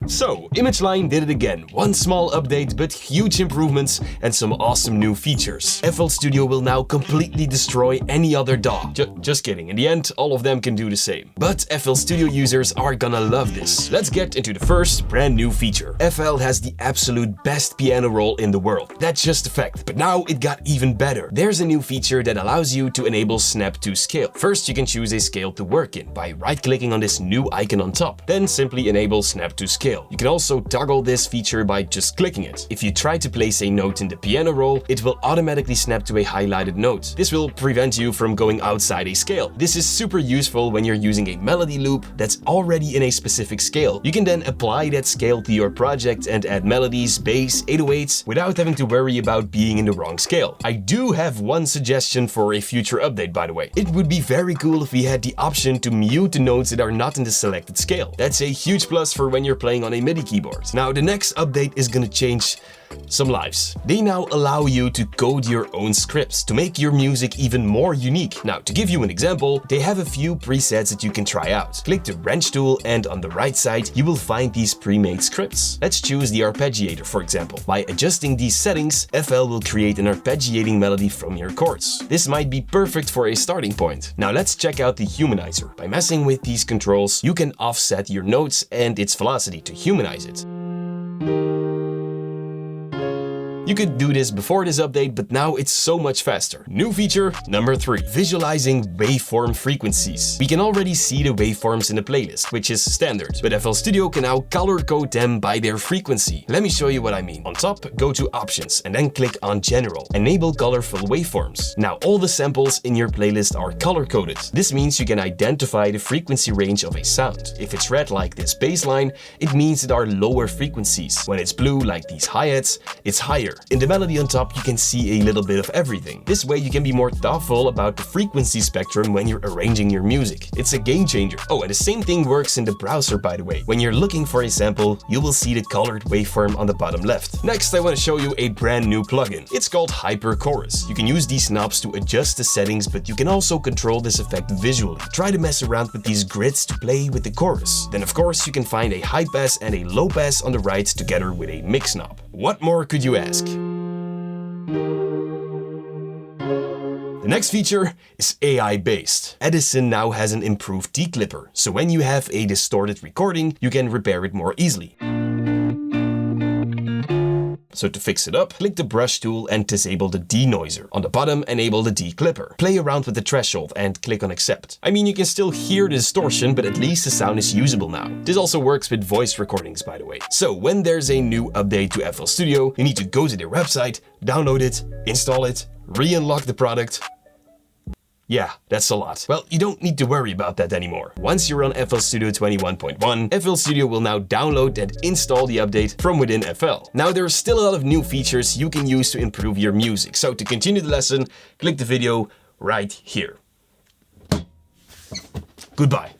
So, ImageLine did it again. One small update, but huge improvements and some awesome new features. FL Studio will now completely destroy any other DAW. Just kidding, in the end, all of them can do the same. But FL Studio users are gonna love this. Let's get into the first brand new feature. FL has the absolute best piano roll in the world. That's just a fact. But now it got even better. There's a new feature that allows you to enable snap to scale. First, you can choose a scale to work in by right-clicking on this new icon on top. Then simply enable snap to scale. You can also toggle this feature by just clicking it. If you try to place a note in the piano roll, it will automatically snap to a highlighted note. This will prevent you from going outside a scale. This is super useful when you're using a melody loop that's already in a specific scale. You can then apply that scale to your project and add melodies, bass, 808s without having to worry about being in the wrong scale. I do have one suggestion for a future update, by the way. It would be very cool if we had the option to mute the notes that are not in the selected scale. That's a huge plus for when you're playing on a MIDI keyboard. Now, the next update is gonna change some lives. They now allow you to code your own scripts to make your music even more unique. Now, to give you an example, they have a few presets that you can try out. Click the wrench tool and on the right side, you will find these pre-made scripts. Let's choose the arpeggiator, for example. By adjusting these settings, FL will create an arpeggiating melody from your chords. This might be perfect for a starting point. Now, let's check out the humanizer. By messing with these controls, you can offset your notes and its velocity to humanize it. You could do this before this update, but now it's so much faster. New feature number 3, visualizing waveform frequencies. We can already see the waveforms in the playlist, which is standard, but FL Studio can now color code them by their frequency. Let me show you what I mean. On top, go to Options and then click on General. Enable colorful waveforms. Now all the samples in your playlist are color coded. This means you can identify the frequency range of a sound. If it's red like this bass line, it means it are lower frequencies. When it's blue like these hi-hats, it's higher. In the melody on top, you can see a little bit of everything. This way you can be more thoughtful about the frequency spectrum when you're arranging your music. It's a game changer. Oh, and the same thing works in the browser, by the way. When you're looking for a sample, you will see the colored waveform on the bottom left. Next, I want to show you a brand new plugin. It's called Hyper Chorus. You can use these knobs to adjust the settings, but you can also control this effect visually. Try to mess around with these grids to play with the chorus. Then of course you can find a high pass and a low pass on the right together with a mix knob. What more could you ask? The next feature is AI-based. Edison now has an improved declipper, so when you have a distorted recording, you can repair it more easily. So to fix it up, click the brush tool and disable the Denoiser. On the bottom, enable the declipper. Play around with the threshold and click on accept. I mean, you can still hear the distortion, but at least the sound is usable now. This also works with voice recordings, by the way. So when there's a new update to FL Studio, you need to go to their website, download it, install it, re-unlock the product. Yeah, that's a lot. Well, you don't need to worry about that anymore. Once you're on FL Studio 21.1, FL Studio will now download and install the update from within FL. Now, there are still a lot of new features you can use to improve your music. So to continue the lesson, click the video right here. Goodbye.